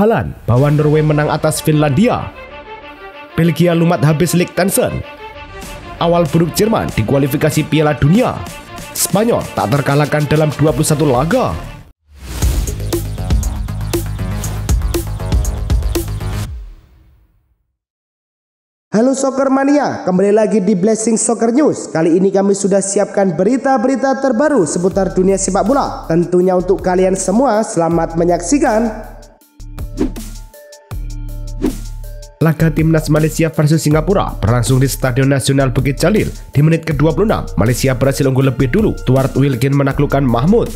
Haaland bawa Norway menang atas Finlandia. Belgia lumat habis Liechtenstein. Awal buruk Jerman di kualifikasi Piala Dunia. Spanyol tak terkalahkan dalam 21 laga. Halo Soccer Mania, kembali lagi di Blessing Soccer News. Kali ini kami sudah siapkan berita-berita terbaru seputar dunia sepak bola. Tentunya untuk kalian semua, selamat menyaksikan. Laga Timnas Malaysia versus Singapura berlangsung di Stadion Nasional Bukit Jalil. Di menit ke-26, Malaysia berhasil unggul lebih dulu. Stuart Wilkin menaklukkan Mahmud.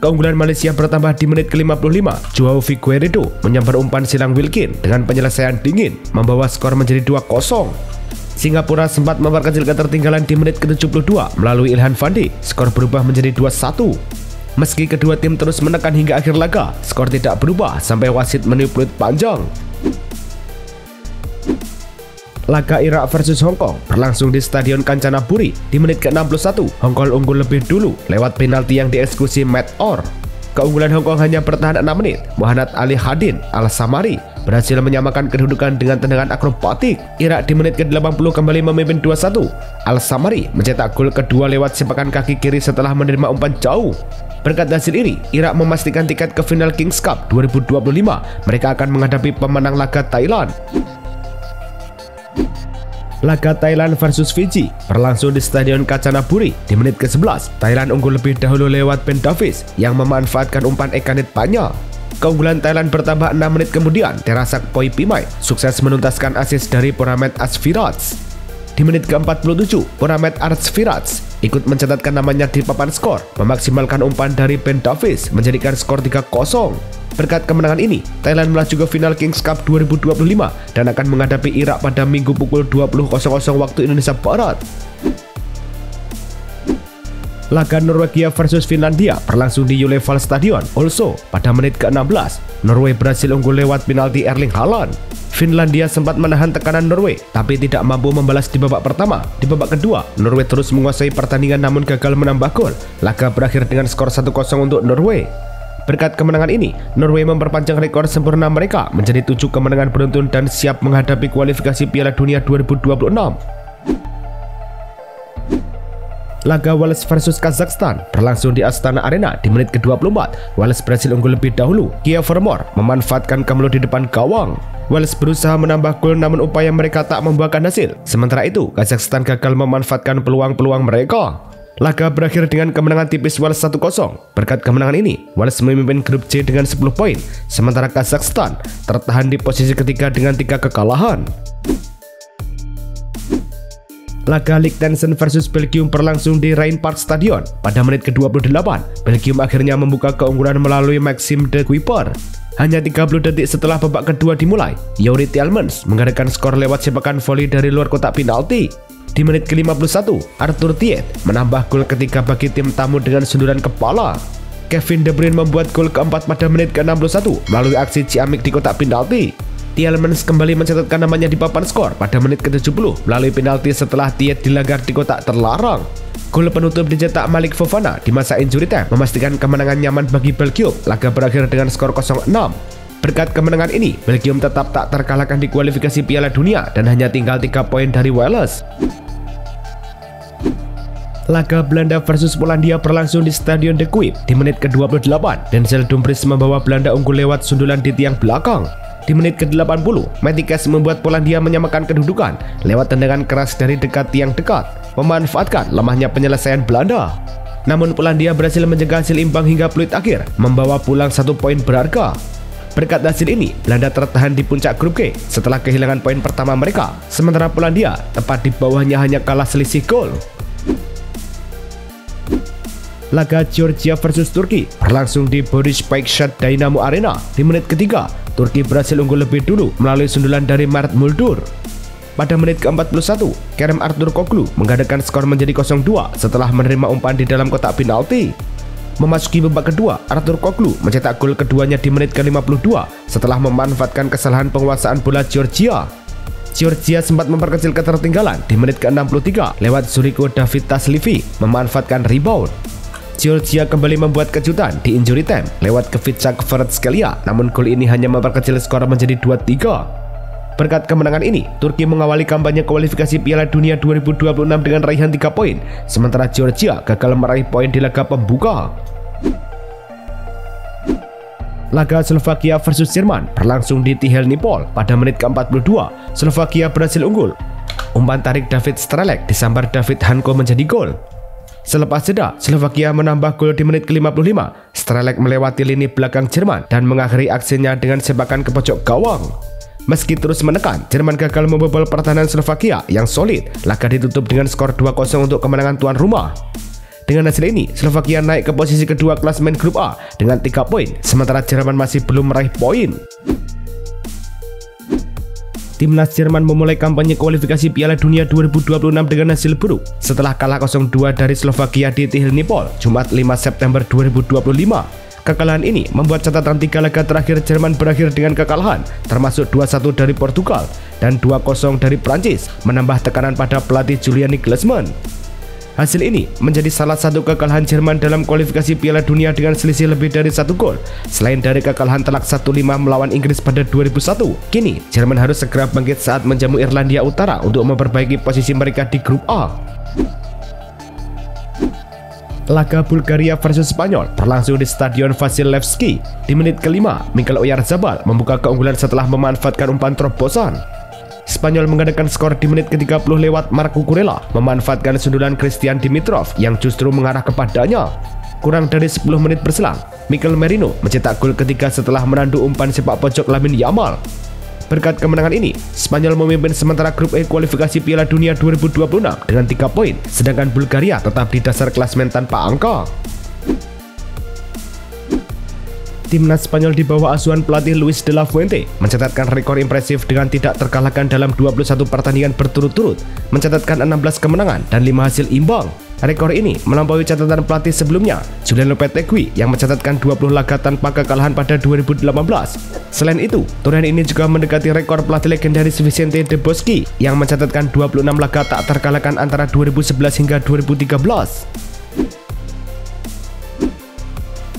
Keunggulan Malaysia bertambah di menit ke-55. Joao Figueiredo menyambar umpan silang Wilkin dengan penyelesaian dingin, membawa skor menjadi 2-0. Singapura sempat memperkecil ketertinggalan di menit ke-72 melalui Ilhan Fandi. Skor berubah menjadi 2-1. Meski kedua tim terus menekan hingga akhir laga, skor tidak berubah sampai wasit meniup peluit panjang. Laga Irak versus Hong Kong berlangsung di Stadion Kanchanaburi. Di menit ke-61, Hong Kong unggul lebih dulu lewat penalti yang dieksekusi Matt Orr. Keunggulan Hong Kong hanya bertahan 6 menit. Muhammad Ali Hadin Al-Samari berhasil menyamakan kedudukan dengan tendangan akrobatik. Irak di menit ke-80 kembali memimpin 2-1. Al-Samari mencetak gol kedua lewat sepakan kaki kiri setelah menerima umpan jauh. Berkat hasil ini, Irak memastikan tiket ke final Kings Cup 2025. Mereka akan menghadapi pemenang laga Thailand. Laga Thailand versus Fiji berlangsung di Stadion Kanchanaburi. Di menit ke-11, Thailand unggul lebih dahulu lewat Ben Davies yang memanfaatkan umpan Ekanit Panya. Keunggulan Thailand bertambah 6 menit kemudian. Terasak Poi Pimai sukses menuntaskan assist dari Poramet Asfirats. Di menit ke-47, Poramet Asfirats ikut mencatatkan namanya di papan skor, memaksimalkan umpan dari Ben Davies menjadikan skor 3-0. Berkat kemenangan ini, Thailand melaju ke final Kings Cup 2025 dan akan menghadapi Irak pada Minggu pukul 20.00 waktu Indonesia Barat. Laga Norwegia versus Finlandia berlangsung di Ullevål Stadion. Also, pada menit ke-16, Norway berhasil unggul lewat penalti Erling Haaland. Finlandia sempat menahan tekanan Norway, tapi tidak mampu membalas di babak pertama. Di babak kedua, Norway terus menguasai pertandingan namun gagal menambah gol. Laga berakhir dengan skor 1-0 untuk Norway. Berkat kemenangan ini, Norway memperpanjang rekor sempurna mereka menjadi 7 kemenangan beruntun dan siap menghadapi kualifikasi Piala Dunia 2026. Laga Wales versus Kazakhstan berlangsung di Astana Arena. Di menit ke-24, Wales berhasil unggul lebih dahulu. Kia Vermoer memanfaatkan Kamlo di depan gawang. Wales berusaha menambah gol namun upaya mereka tak membuahkan hasil. Sementara itu, Kazakhstan gagal memanfaatkan peluang-peluang mereka. Laga berakhir dengan kemenangan tipis Wales 1-0. Berkat kemenangan ini, Wales memimpin grup C dengan 10 poin, sementara Kazakhstan tertahan di posisi ketiga dengan 3 kekalahan. Laga Liechtenstein versus Belgium berlangsung di Rheinpark Stadion. Pada menit ke-28, Belgium akhirnya membuka keunggulan melalui Maxime de Cuyper. Hanya 30 detik setelah babak kedua dimulai, Yuri Tielemans mengadakan skor lewat sepakan voli dari luar kotak penalti. Di menit ke-51, Arthur Thiet menambah gol ketiga bagi tim tamu dengan sundulan kepala. Kevin De Bruyne membuat gol keempat pada menit ke-61 melalui aksi ciamik di kotak penalti. Tielemans kembali mencatatkan namanya di papan skor pada menit ke-70 melalui penalti setelah Thiet dilanggar di kotak terlarang. Gol penutup dicetak Malik Fofana di masa injury time memastikan kemenangan nyaman bagi Belgium. Laga berakhir dengan skor 0-6. Berkat kemenangan ini, Belgium tetap tak terkalahkan di kualifikasi Piala Dunia dan hanya tinggal 3 poin dari Wales. Laga Belanda versus Polandia berlangsung di Stadion De Kuip. Di menit ke-28, Denzel Dumfries membawa Belanda unggul lewat sundulan di tiang belakang. Di menit ke-80, Maticas membuat Polandia menyamakan kedudukan lewat tendangan keras dari dekat tiang dekat, memanfaatkan lemahnya penyelesaian Belanda. Namun Polandia berhasil menjaga hasil imbang hingga peluit akhir, membawa pulang 1 poin berharga. Berkat hasil ini, Belanda tertahan di puncak grup G setelah kehilangan poin pertama mereka, sementara Polandia tepat di bawahnya hanya kalah selisih gol. Laga Georgia versus Turki berlangsung di Boris Paikshad Dynamo Arena. Di menit ketiga, Turki berhasil unggul lebih dulu melalui sundulan dari Mert Muldur. Pada menit ke-41, Kerem Aktürkoğlu mengadakan skor menjadi 0-2 setelah menerima umpan di dalam kotak penalti. Memasuki babak kedua, Aktürkoğlu mencetak gol keduanya di menit ke-52 setelah memanfaatkan kesalahan penguasaan bola Georgia. Georgia sempat memperkecil ketertinggalan di menit ke-63 lewat Zuriko David Taslivi memanfaatkan rebound. Georgia kembali membuat kejutan di injury time lewat Kvicha Kvaratskhelia, namun gol ini hanya memperkecil skor menjadi 2-3. Berkat kemenangan ini, Turki mengawali kampanye kualifikasi Piala Dunia 2026 dengan raihan 3 poin, sementara Georgia gagal meraih poin di laga pembuka. Laga Slovakia versus Jerman berlangsung di Tihelnipol pada menit ke-42. Slovakia berhasil unggul. Umpan tarik David Strelec disambar David Hanko menjadi gol. Selepas jeda, Slovakia menambah gol di menit ke-55. Strelec melewati lini belakang Jerman dan mengakhiri aksinya dengan sepakan ke pojok gawang. Meski terus menekan, Jerman gagal membobol pertahanan Slovakia yang solid. Laga ditutup dengan skor 2-0 untuk kemenangan tuan rumah. Dengan hasil ini, Slovakia naik ke posisi kedua klasemen grup A dengan 3 poin, sementara Jerman masih belum meraih poin. Timnas Jerman memulai kampanye kualifikasi Piala Dunia 2026 dengan hasil buruk setelah kalah 0-2 dari Slovakia di Tihelnipol, Jumat 5 September 2025. Kekalahan ini membuat catatan 3 laga terakhir Jerman berakhir dengan kekalahan, termasuk 2-1 dari Portugal dan 2-0 dari Prancis, menambah tekanan pada pelatih Julian Nagelsmann. Hasil ini menjadi salah satu kekalahan Jerman dalam kualifikasi Piala Dunia dengan selisih lebih dari 1 gol. Selain dari kekalahan telak 1-5 melawan Inggris pada 2001, kini Jerman harus segera bangkit saat menjamu Irlandia Utara untuk memperbaiki posisi mereka di grup A. Laga Bulgaria versus Spanyol berlangsung di Stadion Vasilevski. Di menit ke-5, Mikel Oyarzabal membuka keunggulan setelah memanfaatkan umpan terobosan. Spanyol mengadakan skor di menit ke-30 lewat Marco Kurela memanfaatkan sundulan Christian Dimitrov yang justru mengarah kepadanya. Kurang dari 10 menit berselang, Mikel Merino mencetak gol ketiga setelah menandu umpan sepak pojok Lamine Yamal. Berkat kemenangan ini, Spanyol memimpin sementara grup E kualifikasi Piala Dunia 2026 dengan 3 poin, sedangkan Bulgaria tetap di dasar klasemen tanpa angka. Timnas Spanyol di bawah asuhan pelatih Luis de la Fuente mencatatkan rekor impresif dengan tidak terkalahkan dalam 21 pertandingan berturut-turut, mencatatkan 16 kemenangan dan 5 hasil imbang. Rekor ini melampaui catatan pelatih sebelumnya, Julen Lopetegui, yang mencatatkan 20 laga tanpa kekalahan pada 2018. Selain itu, turnamen ini juga mendekati rekor pelatih legendaris Vicente de Bosque yang mencatatkan 26 laga tak terkalahkan antara 2011 hingga 2013.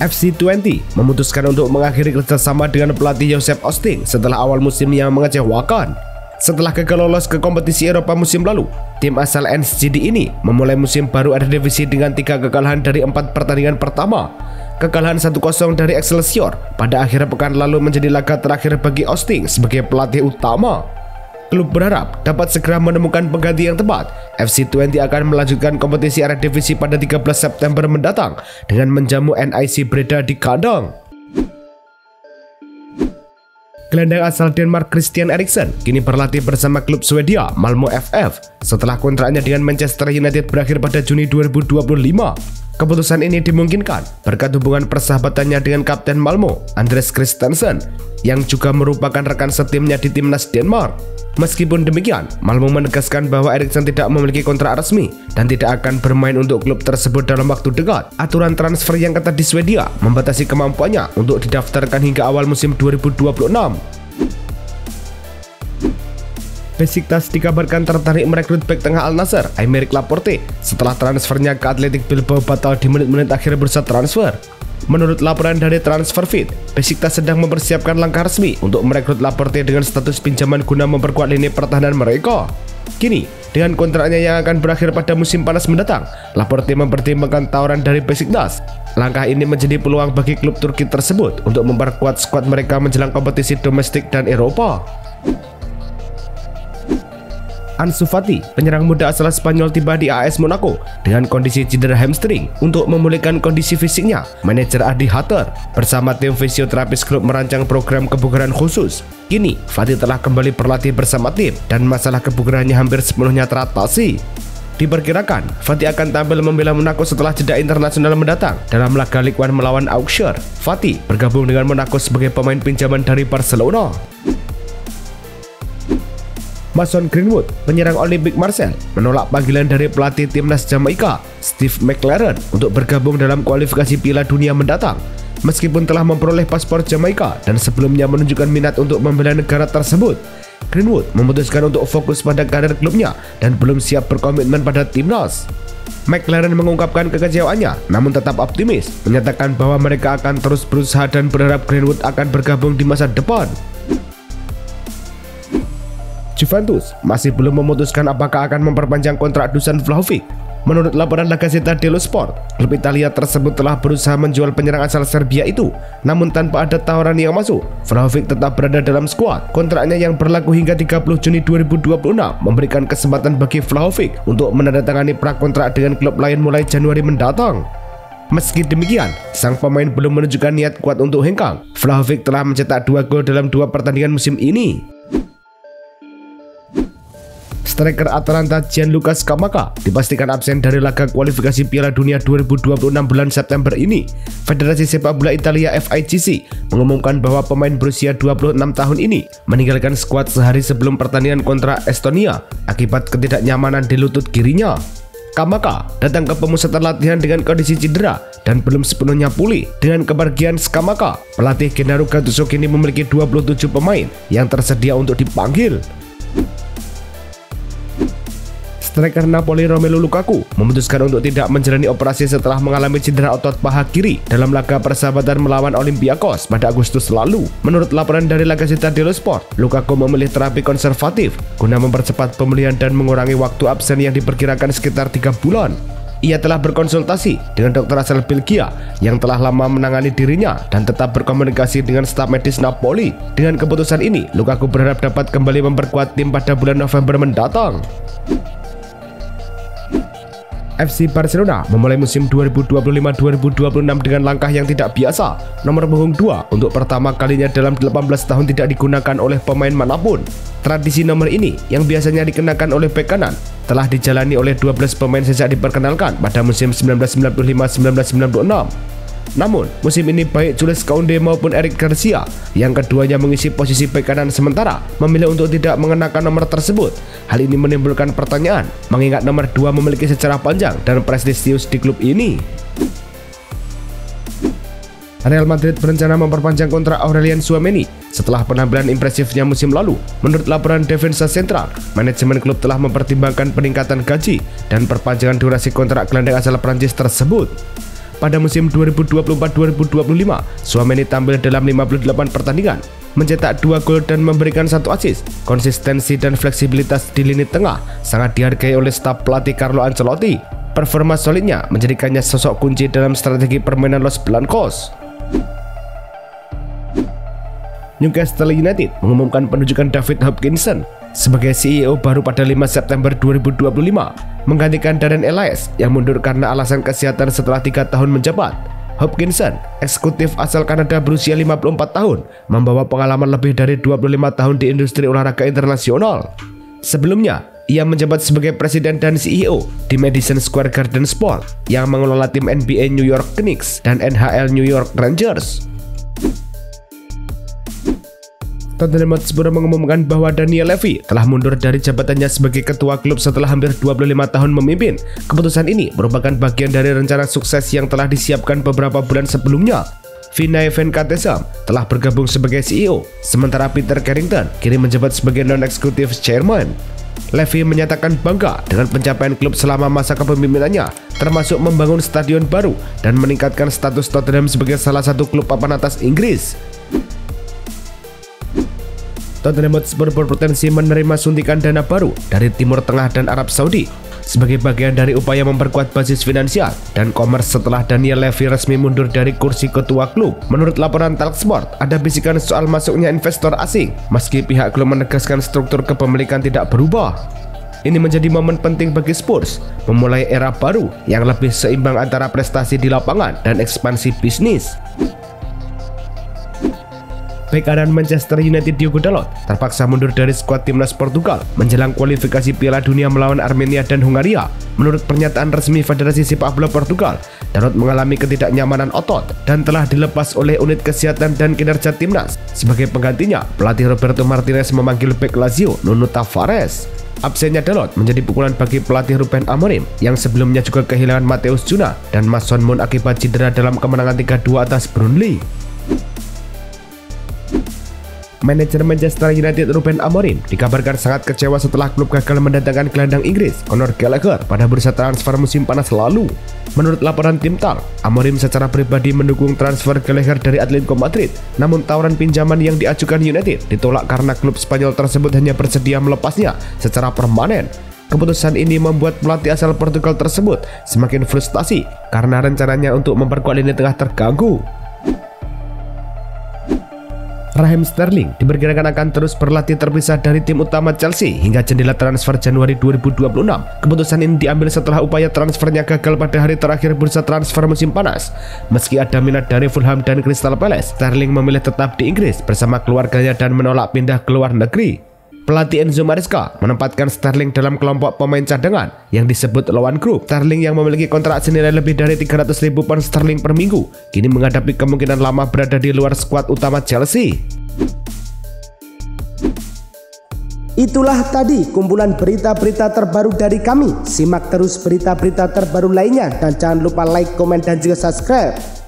FC20 memutuskan untuk mengakhiri kerjasama dengan pelatih Joseph Osting setelah awal musim yang mengecewakan. Setelah gagal lolos ke kompetisi Eropa musim lalu, tim asal NSGD ini memulai musim baru Eredivisie dengan 3 kekalahan dari 4 pertandingan pertama. Kekalahan 1-0 dari Excelsior pada akhir pekan lalu menjadi laga terakhir bagi Osting sebagai pelatih utama. Klub berharap dapat segera menemukan pengganti yang tepat. FC20 akan melanjutkan kompetisi Eredivisie pada 13 September mendatang dengan menjamu NIC Breda di kandang. Gelandang asal Denmark Christian Eriksen kini berlatih bersama klub Swedia Malmö FF setelah kontraknya dengan Manchester United berakhir pada Juni 2025. Keputusan ini dimungkinkan berkat hubungan persahabatannya dengan Kapten Malmö, Andreas Christensen, yang juga merupakan rekan setimnya di timnas Denmark. Meskipun demikian, Malmö menegaskan bahwa Eriksen tidak memiliki kontrak resmi dan tidak akan bermain untuk klub tersebut dalam waktu dekat. Aturan transfer yang ketat di Swedia membatasi kemampuannya untuk didaftarkan hingga awal musim 2026. Besiktas dikabarkan tertarik merekrut bek tengah Al Nassr, Aymeric Laporte, setelah transfernya ke Athletic Bilbao batal di menit-menit akhir bursa transfer. Menurut laporan dari Transferfeed, Besiktas sedang mempersiapkan langkah resmi untuk merekrut Laporte dengan status pinjaman guna memperkuat lini pertahanan mereka. Kini, dengan kontraknya yang akan berakhir pada musim panas mendatang, Laporte mempertimbangkan tawaran dari Besiktas. Langkah ini menjadi peluang bagi klub Turki tersebut untuk memperkuat skuad mereka menjelang kompetisi domestik dan Eropa. Ansu Fati, penyerang muda asal Spanyol, tiba di AS Monaco dengan kondisi cedera hamstring. Untuk memulihkan kondisi fisiknya, manajer Adi Hatter bersama tim fisioterapis klub merancang program kebugaran khusus. Kini, Fati telah kembali berlatih bersama tim dan masalah kebugarannya hampir sepenuhnya teratasi. Diperkirakan, Fati akan tampil membela Monaco setelah jeda internasional mendatang dalam laga Ligue 1 melawan Auxerre. Fati bergabung dengan Monaco sebagai pemain pinjaman dari Barcelona. Mason Greenwood, penyerang Olympique Marseille, menolak panggilan dari pelatih timnas Jamaika, Steve McLaren, untuk bergabung dalam kualifikasi Piala Dunia mendatang. Meskipun telah memperoleh paspor Jamaika dan sebelumnya menunjukkan minat untuk membela negara tersebut, Greenwood memutuskan untuk fokus pada karir klubnya dan belum siap berkomitmen pada timnas. McLaren mengungkapkan kekecewaannya, namun tetap optimis, menyatakan bahwa mereka akan terus berusaha dan berharap Greenwood akan bergabung di masa depan. Juventus masih belum memutuskan apakah akan memperpanjang kontrak Dusan Vlahovic. Menurut laporan La Gazzetta dello Sport, klub Italia tersebut telah berusaha menjual penyerang asal Serbia itu, namun tanpa ada tawaran yang masuk. Vlahovic tetap berada dalam skuad. Kontraknya yang berlaku hingga 30 Juni 2026 memberikan kesempatan bagi Vlahovic untuk menandatangani prakontrak dengan klub lain mulai Januari mendatang. Meski demikian, sang pemain belum menunjukkan niat kuat untuk hengkang. Vlahovic telah mencetak 2 gol dalam 2 pertandingan musim ini. Striker Atalanta Gianluca Scamacca dipastikan absen dari laga kualifikasi Piala Dunia 2026 bulan September ini. Federasi Sepak Bola Italia FIGC mengumumkan bahwa pemain berusia 26 tahun ini meninggalkan skuad sehari sebelum pertandingan kontra Estonia akibat ketidaknyamanan di lutut kirinya. Scamacca datang ke pemusatan latihan dengan kondisi cedera dan belum sepenuhnya pulih. Dengan kepergian Scamacca, pelatih Gennaro Gattuso kini memiliki 27 pemain yang tersedia untuk dipanggil. Striker Napoli Romelu Lukaku memutuskan untuk tidak menjalani operasi setelah mengalami cedera otot paha kiri dalam laga persahabatan melawan Olympiakos pada Agustus lalu. Menurut laporan dari La Gazzetta dello Sport, Lukaku memilih terapi konservatif guna mempercepat pemulihan dan mengurangi waktu absen yang diperkirakan sekitar 3 bulan. Ia telah berkonsultasi dengan dokter asal Belgia yang telah lama menangani dirinya dan tetap berkomunikasi dengan staf medis Napoli. Dengan keputusan ini, Lukaku berharap dapat kembali memperkuat tim pada bulan November mendatang. FC Barcelona memulai musim 2025-2026 dengan langkah yang tidak biasa. Nomor punggung 2 untuk pertama kalinya dalam 18 tahun tidak digunakan oleh pemain manapun. Tradisi nomor ini yang biasanya dikenakan oleh bek kanan telah dijalani oleh 12 pemain sejak diperkenalkan pada musim 1995-1996. Namun, musim ini baik Jules Koundé maupun Eric Garcia yang keduanya mengisi posisi bek kanan sementara memilih untuk tidak mengenakan nomor tersebut. Hal ini menimbulkan pertanyaan mengingat nomor 2 memiliki sejarah panjang dan prestisius di klub ini. Real Madrid berencana memperpanjang kontrak Aurelien Tchouaméni setelah penampilan impresifnya musim lalu. Menurut laporan Defensa Central, manajemen klub telah mempertimbangkan peningkatan gaji dan perpanjangan durasi kontrak gelandang asal Prancis tersebut. Pada musim 2024-2025, Tchouaméni tampil dalam 58 pertandingan, mencetak 2 gol dan memberikan 1 assist. Konsistensi dan fleksibilitas di lini tengah sangat dihargai oleh staf pelatih Carlo Ancelotti. Performa solidnya menjadikannya sosok kunci dalam strategi permainan Los Blancos. Newcastle United mengumumkan penunjukan David Hopkinson sebagai CEO baru pada 5 September 2025, menggantikan Darren Elias yang mundur karena alasan kesehatan setelah 3 tahun menjabat. Hopkinson, eksekutif asal Kanada berusia 54 tahun, membawa pengalaman lebih dari 25 tahun di industri olahraga internasional. Sebelumnya, ia menjabat sebagai presiden dan CEO di Madison Square Garden Sport yang mengelola tim NBA New York Knicks dan NHL New York Rangers. Tottenham Hotspur mengumumkan bahwa Daniel Levy telah mundur dari jabatannya sebagai ketua klub setelah hampir 25 tahun memimpin. Keputusan ini merupakan bagian dari rencana sukses yang telah disiapkan beberapa bulan sebelumnya. Vinay Venkatesam telah bergabung sebagai CEO, sementara Peter Carrington kini menjabat sebagai non-executive chairman. Levy menyatakan bangga dengan pencapaian klub selama masa kepemimpinannya, termasuk membangun stadion baru dan meningkatkan status Tottenham sebagai salah satu klub papan atas Inggris. Tottenham Hotspur berpotensi menerima suntikan dana baru dari Timur Tengah dan Arab Saudi sebagai bagian dari upaya memperkuat basis finansial dan commerce setelah Daniel Levy resmi mundur dari kursi ketua klub. Menurut laporan Talksport, ada bisikan soal masuknya investor asing meski pihak klub menegaskan struktur kepemilikan tidak berubah. Ini menjadi momen penting bagi Spurs memulai era baru yang lebih seimbang antara prestasi di lapangan dan ekspansi bisnis. Bek kanan Manchester United Diogo Dalot terpaksa mundur dari skuad timnas Portugal menjelang kualifikasi Piala Dunia melawan Armenia dan Hungaria. Menurut pernyataan resmi Federasi Sepak Bola Portugal, Dalot mengalami ketidaknyamanan otot dan telah dilepas oleh unit kesehatan dan kinerja timnas. Sebagai penggantinya, pelatih Roberto Martinez memanggil bek Lazio Nuno Tavares. Absennya Dalot menjadi pukulan bagi pelatih Ruben Amorim yang sebelumnya juga kehilangan Mateus Cunha dan Mason Mount akibat cedera dalam kemenangan 3-2 atas Burnley. Manajer Manchester United Ruben Amorim dikabarkan sangat kecewa setelah klub gagal mendatangkan gelandang Inggris Conor Gallagher pada bursa transfer musim panas lalu. Menurut laporan tim TAL, Amorim secara pribadi mendukung transfer Gallagher dari Atletico Madrid, namun tawaran pinjaman yang diajukan United ditolak karena klub Spanyol tersebut hanya bersedia melepasnya secara permanen. Keputusan ini membuat pelatih asal Portugal tersebut semakin frustasi karena rencananya untuk memperkuat lini tengah terganggu. Raheem Sterling diperkirakan akan terus berlatih terpisah dari tim utama Chelsea hingga jendela transfer Januari 2026. Keputusan ini diambil setelah upaya transfernya gagal pada hari terakhir bursa transfer musim panas. Meski ada minat dari Fulham dan Crystal Palace, Sterling memilih tetap di Inggris bersama keluarganya dan menolak pindah ke luar negeri. Pelatih Enzo Maresca menempatkan Sterling dalam kelompok pemain cadangan yang disebut lawan grup. Sterling yang memiliki kontrak senilai lebih dari 300.000 pound sterling per minggu kini menghadapi kemungkinan lama berada di luar skuad utama Chelsea. Itulah tadi kumpulan berita-berita terbaru dari kami. Simak terus berita-berita terbaru lainnya dan jangan lupa like, komen, dan juga subscribe.